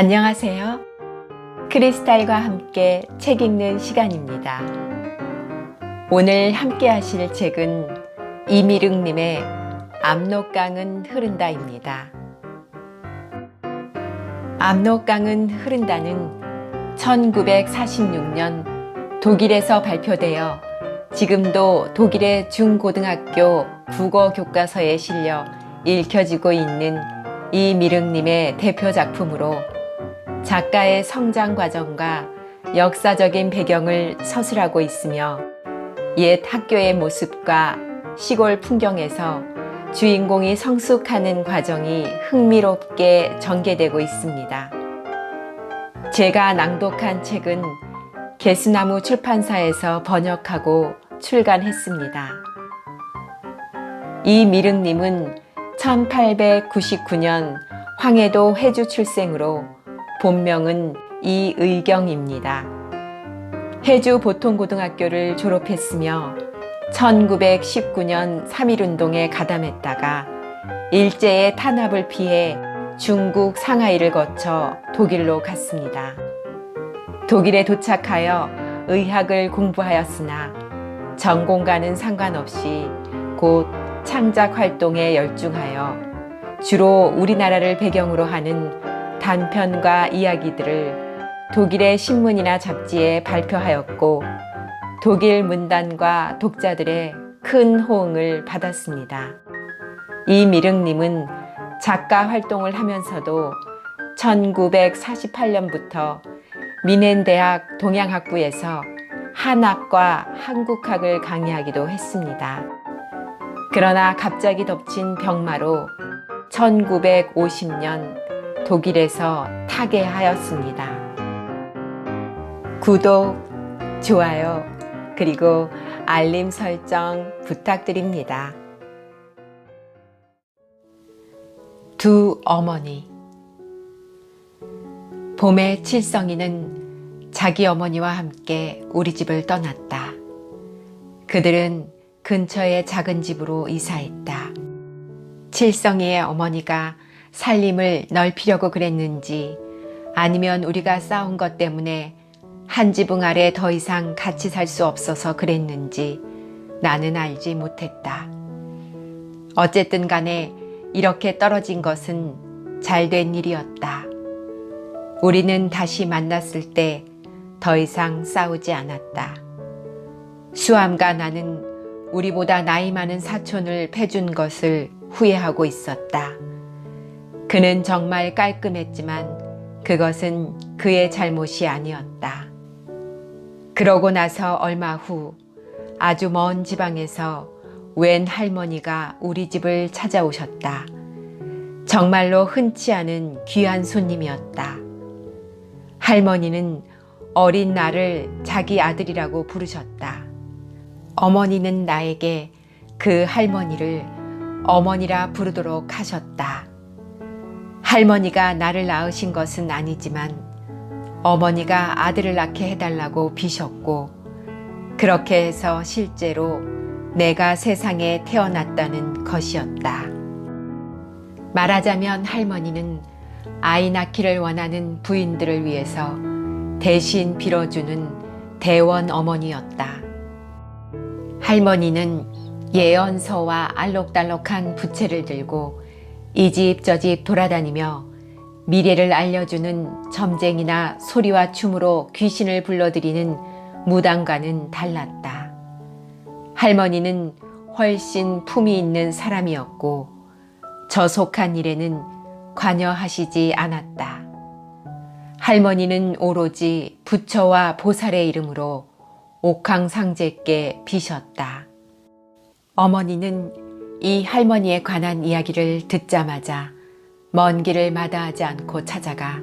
안녕하세요. 크리스탈과 함께 책 읽는 시간입니다. 오늘 함께 하실 책은 이미륵님의 압록강은 흐른다입니다. 압록강은 흐른다는 1946년 독일에서 발표되어 지금도 독일의 중고등학교 국어 교과서에 실려 읽혀지고 있는 이미륵님의 대표 작품으로 작가의 성장 과정과 역사적인 배경을 서술하고 있으며 옛 학교의 모습과 시골 풍경에서 주인공이 성숙하는 과정이 흥미롭게 전개되고 있습니다. 제가 낭독한 책은 개수나무 출판사에서 번역하고 출간했습니다. 이미륵님은 1899년 황해도 회주 출생으로 본명은 이의경입니다. 회주 보통고등학교를 졸업했으며 1919년 3.1운동에 가담했다가 일제의 탄압을 피해 중국 상하이를 거쳐 독일로 갔습니다. 독일에 도착하여 의학을 공부하였으나 전공과는 상관없이 곧 창작 활동에 열중하여 주로 우리나라를 배경으로 하는 단편과 이야기들을 독일의 신문이나 잡지에 발표하였고 독일 문단과 독자들의 큰 호응을 받았습니다. 이미륵님은 작가 활동을 하면서도 1948년부터 미넨대학 동양학부에서 한학과 한국학을 강의하기도 했습니다. 그러나 갑자기 덮친 병마로 1950년 독일에서 타계하였습니다. 구독, 좋아요, 그리고 알림 설정 부탁드립니다. 두 어머니. 봄에 칠성이는 자기 어머니와 함께 우리 집을 떠났다. 그들은 근처의 작은 집으로 이사했다. 칠성이의 어머니가 살림을 넓히려고 그랬는지 아니면 우리가 싸운 것 때문에 한 지붕 아래 더 이상 같이 살 수 없어서 그랬는지 나는 알지 못했다. 어쨌든 간에 이렇게 떨어진 것은 잘된 일이었다. 우리는 다시 만났을 때 더 이상 싸우지 않았다. 수암과 나는 우리보다 나이 많은 사촌을 패준 것을 후회하고 있었다. 그는 정말 깔끔했지만 그것은 그의 잘못이 아니었다. 그러고 나서 얼마 후 아주 먼 지방에서 웬 할머니가 우리 집을 찾아오셨다. 정말로 흔치 않은 귀한 손님이었다. 할머니는 어린 나를 자기 아들이라고 부르셨다. 어머니는 나에게 그 할머니를 어머니라 부르도록 하셨다. 할머니가 나를 낳으신 것은 아니지만 어머니가 아들을 낳게 해달라고 비셨고 그렇게 해서 실제로 내가 세상에 태어났다는 것이었다. 말하자면 할머니는 아이 낳기를 원하는 부인들을 위해서 대신 빌어주는 대원 어머니였다. 할머니는 예언서와 알록달록한 부채를 들고 이 집 저 집 돌아다니며 미래를 알려주는 점쟁이나 소리와 춤으로 귀신을 불러들이는 무당과는 달랐다. 할머니는 훨씬 품이 있는 사람이었고 저속한 일에는 관여하시지 않았다. 할머니는 오로지 부처와 보살의 이름으로 옥황상제께 비셨다. 어머니는 이 할머니에 관한 이야기를 듣자마자 먼 길을 마다하지 않고 찾아가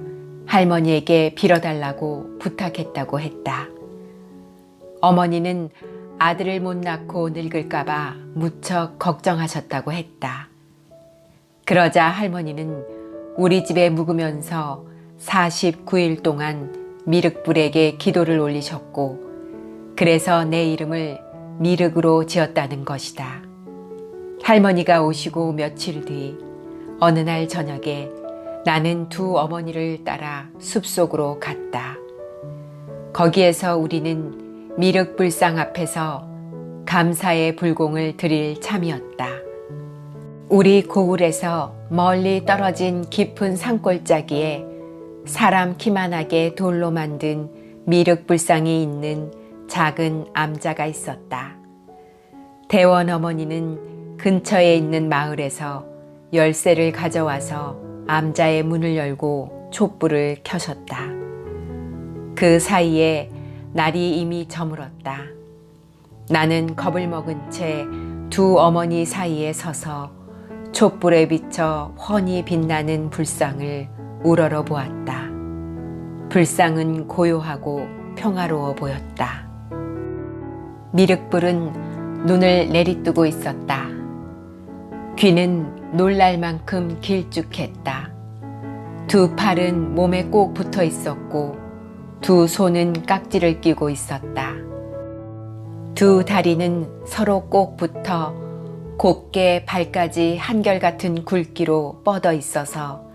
할머니에게 빌어달라고 부탁했다고 했다. 어머니는 아들을 못 낳고 늙을까봐 무척 걱정하셨다고 했다. 그러자 할머니는 우리 집에 묵으면서 49일 동안 미륵불에게 기도를 올리셨고 그래서 내 이름을 미륵으로 지었다는 것이다. 할머니가 오시고 며칠 뒤 어느 날 저녁에 나는 두 어머니를 따라 숲속으로 갔다. 거기에서 우리는 미륵불상 앞에서 감사의 불공을 드릴 참이었다. 우리 고을에서 멀리 떨어진 깊은 산골짜기에 사람 키만하게 돌로 만든 미륵불상이 있는 작은 암자가 있었다. 대원 어머니는 근처에 있는 마을에서 열쇠를 가져와서 암자의 문을 열고 촛불을 켜셨다. 그 사이에 날이 이미 저물었다. 나는 겁을 먹은 채 두 어머니 사이에 서서 촛불에 비쳐 훤히 빛나는 불상을 우러러 보았다. 불상은 고요하고 평화로워 보였다. 미륵불은 눈을 내리뜨고 있었다. 귀는 놀랄 만큼 길쭉했다. 두 팔은 몸에 꼭 붙어 있었고 두 손은 깍지를 끼고 있었다. 두 다리는 서로 꼭 붙어 곱게 발까지 한결같은 굵기로 뻗어 있어서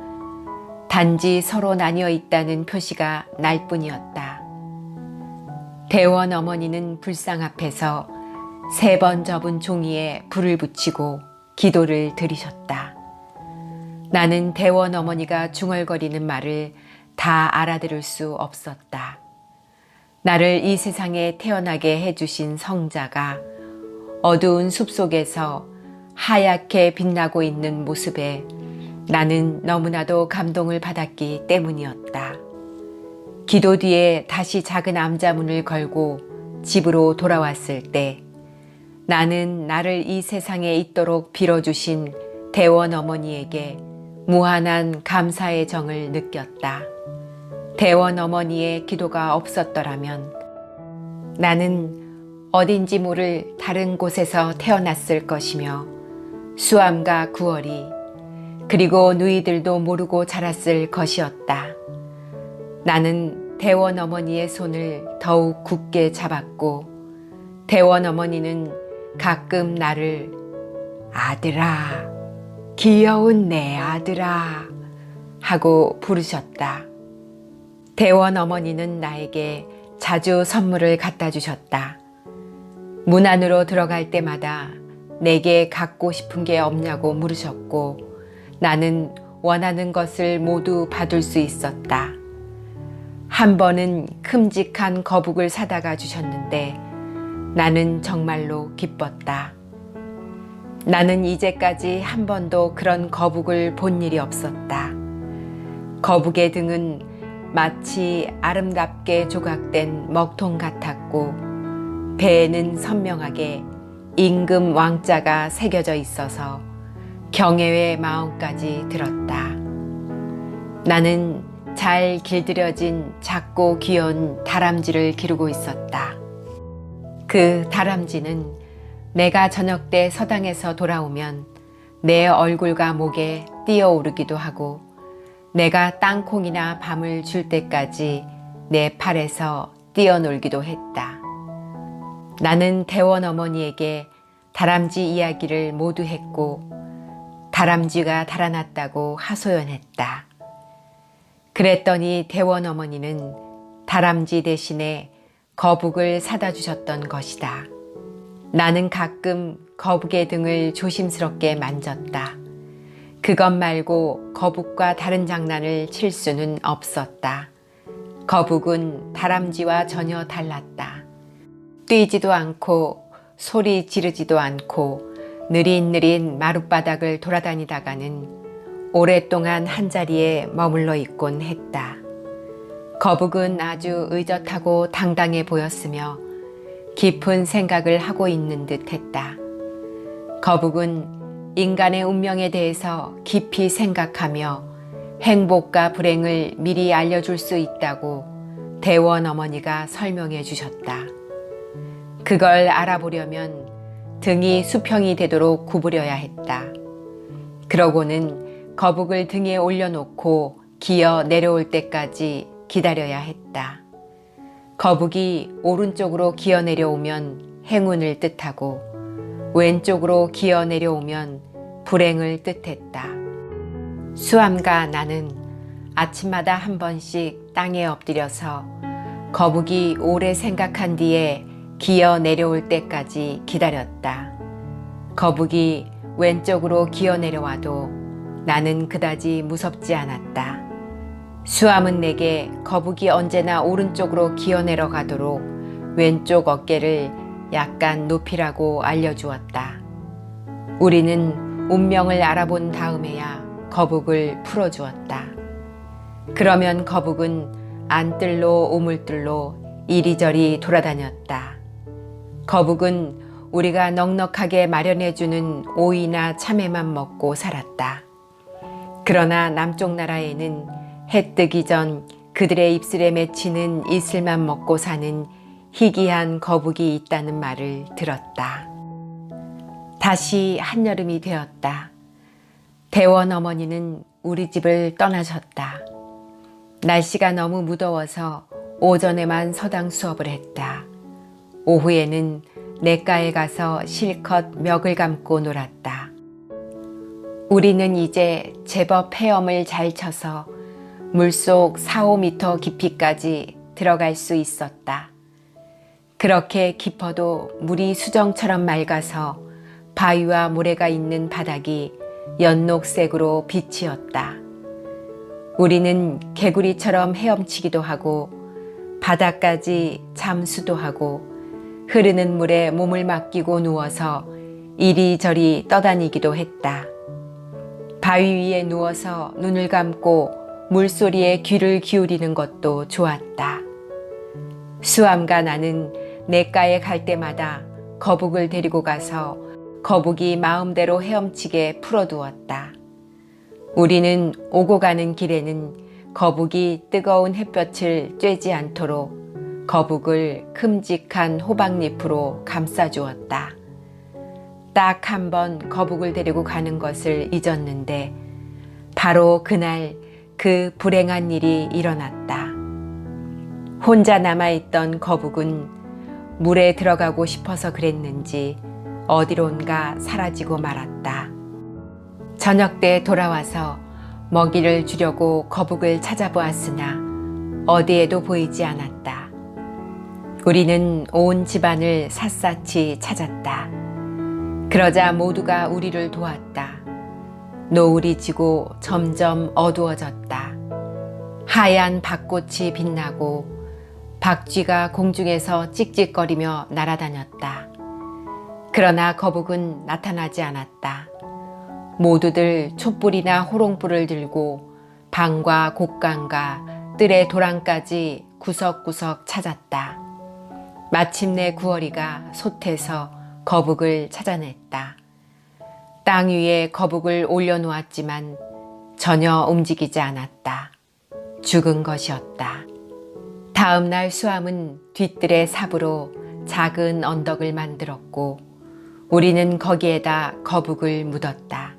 단지 서로 나뉘어 있다는 표시가 날 뿐이었다. 대원 어머니는 불상 앞에서 3번 접은 종이에 불을 붙이고 기도를 드리셨다. 나는 대원 어머니가 중얼거리는 말을 다 알아들을 수 없었다. 나를 이 세상에 태어나게 해주신 성자가 어두운 숲속에서 하얗게 빛나고 있는 모습에 나는 너무나도 감동을 받았기 때문이었다. 기도 뒤에 다시 작은 암자문을 걸고 집으로 돌아왔을 때 나는 나를 이 세상에 있도록 빌어주신 대원 어머니에게 무한한 감사의 정을 느꼈다. 대원 어머니의 기도가 없었더라면 나는 어딘지 모를 다른 곳에서 태어났을 것이며 수암과 구월이 그리고 누이들도 모르고 자랐을 것이었다. 나는 대원 어머니의 손을 더욱 굳게 잡았고 대원 어머니는 가끔 나를 아들아, 귀여운 내 아들아 하고 부르셨다. 대원 어머니는 나에게 자주 선물을 갖다 주셨다. 문 안으로 들어갈 때마다 내게 갖고 싶은 게 없냐고 물으셨고 나는 원하는 것을 모두 받을 수 있었다. 한 번은 큼직한 거북을 사다가 주셨는데 나는 정말로 기뻤다. 나는 이제까지 한 번도 그런 거북을 본 일이 없었다. 거북의 등은 마치 아름답게 조각된 먹통 같았고 배에는 선명하게 임금 왕자가 새겨져 있어서 경애의 마음까지 들었다. 나는 잘 길들여진 작고 귀여운 다람쥐를 기르고 있었다. 그 다람쥐는 내가 저녁 때 서당에서 돌아오면 내 얼굴과 목에 뛰어오르기도 하고 내가 땅콩이나 밤을 줄 때까지 내 팔에서 뛰어놀기도 했다. 나는 대원 어머니에게 다람쥐 이야기를 모두 했고 다람쥐가 달아났다고 하소연했다. 그랬더니 대원 어머니는 다람쥐 대신에 거북을 사다 주셨던 것이다. 나는 가끔 거북의 등을 조심스럽게 만졌다. 그것 말고 거북과 다른 장난을 칠 수는 없었다. 거북은 다람쥐와 전혀 달랐다. 뛰지도 않고 소리 지르지도 않고 느릿느릿 마룻바닥을 돌아다니다가는 오랫동안 한자리에 머물러 있곤 했다. 거북은 아주 의젓하고 당당해 보였으며 깊은 생각을 하고 있는 듯 했다. 거북은 인간의 운명에 대해서 깊이 생각하며 행복과 불행을 미리 알려줄 수 있다고 대원 어머니가 설명해 주셨다. 그걸 알아보려면 등이 수평이 되도록 구부려야 했다. 그러고는 거북을 등에 올려놓고 기어 내려올 때까지 기다려야 했다. 거북이 오른쪽으로 기어 내려오면 행운을 뜻하고 왼쪽으로 기어 내려오면 불행을 뜻했다. 수암과 나는 아침마다 한 번씩 땅에 엎드려서 거북이 오래 생각한 뒤에 기어 내려올 때까지 기다렸다. 거북이 왼쪽으로 기어 내려와도 나는 그다지 무섭지 않았다. 수암은 내게 거북이 언제나 오른쪽으로 기어 내려가도록 왼쪽 어깨를 약간 높이라고 알려주었다. 우리는 운명을 알아본 다음에야 거북을 풀어주었다. 그러면 거북은 안뜰로 오물뜰로 이리저리 돌아다녔다. 거북은 우리가 넉넉하게 마련해주는 오이나 참외만 먹고 살았다. 그러나 남쪽 나라에는 해 뜨기 전 그들의 입술에 맺히는 이슬만 먹고 사는 희귀한 거북이 있다는 말을 들었다. 다시 한여름이 되었다. 대원 어머니는 우리 집을 떠나셨다. 날씨가 너무 무더워서 오전에만 서당 수업을 했다. 오후에는 냇가에 가서 실컷 멱을 감고 놀았다. 우리는 이제 제법 헤엄을 잘 쳐서 물속 4~5m 깊이까지 들어갈 수 있었다. 그렇게 깊어도 물이 수정처럼 맑아서 바위와 모래가 있는 바닥이 연녹색으로 빛이었다. 우리는 개구리처럼 헤엄치기도 하고 바닥까지 잠수도 하고 흐르는 물에 몸을 맡기고 누워서 이리저리 떠다니기도 했다. 바위 위에 누워서 눈을 감고 물소리에 귀를 기울이는 것도 좋았다. 수암과 나는 냇가에 갈 때마다 거북을 데리고 가서 거북이 마음대로 헤엄치게 풀어두었다. 우리는 오고 가는 길에는 거북이 뜨거운 햇볕을 쬐지 않도록 거북을 큼직한 호박잎으로 감싸주었다. 딱 한 번 거북을 데리고 가는 것을 잊었는데 바로 그날 그 불행한 일이 일어났다. 혼자 남아있던 거북은 물에 들어가고 싶어서 그랬는지 어디론가 사라지고 말았다. 저녁 때 돌아와서 먹이를 주려고 거북을 찾아보았으나 어디에도 보이지 않았다. 우리는 온 집안을 샅샅이 찾았다. 그러자 모두가 우리를 도왔다. 노을이 지고 점점 어두워졌다. 하얀 벚꽃이 빛나고 박쥐가 공중에서 찍찍거리며 날아다녔다. 그러나 거북은 나타나지 않았다. 모두들 촛불이나 호롱불을 들고 방과 곡간과 뜰의 도랑까지 구석구석 찾았다. 마침내 구어리가 솥에서 거북을 찾아냈다. 땅 위에 거북을 올려놓았지만 전혀 움직이지 않았다. 죽은 것이었다. 다음 날 수암은 뒤뜰의 삽으로 작은 언덕을 만들었고 우리는 거기에다 거북을 묻었다.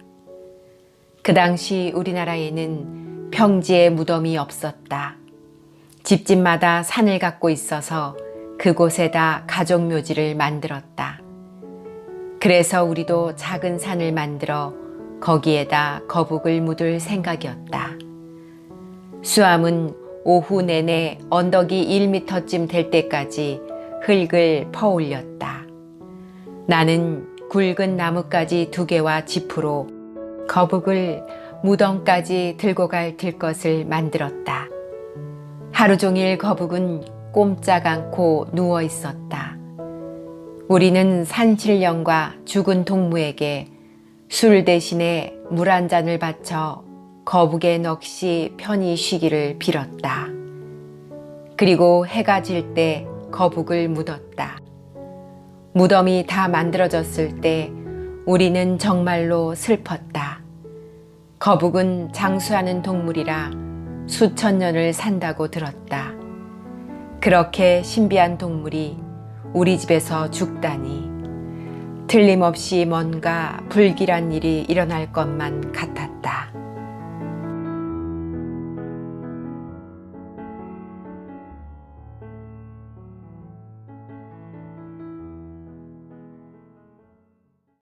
그 당시 우리나라에는 평지에 무덤이 없었다. 집집마다 산을 갖고 있어서 그곳에다 가족묘지를 만들었다. 그래서 우리도 작은 산을 만들어 거기에다 거북을 묻을 생각이었다. 수암은 오후 내내 언덕이 1m쯤 될 때까지 흙을 퍼올렸다. 나는 굵은 나뭇가지 2개와 지푸로 거북을 무덤까지 들고 갈 들것을 만들었다. 하루 종일 거북은 꼼짝 않고 누워 있었다. 우리는 산신령과 죽은 동무에게 술 대신에 물 한 잔을 바쳐 거북의 넋이 편히 쉬기를 빌었다. 그리고 해가 질 때 거북을 묻었다. 무덤이 다 만들어졌을 때 우리는 정말로 슬펐다. 거북은 장수하는 동물이라 수천 년을 산다고 들었다. 그렇게 신비한 동물이 우리 집에서 죽다니 틀림없이 뭔가 불길한 일이 일어날 것만 같았다.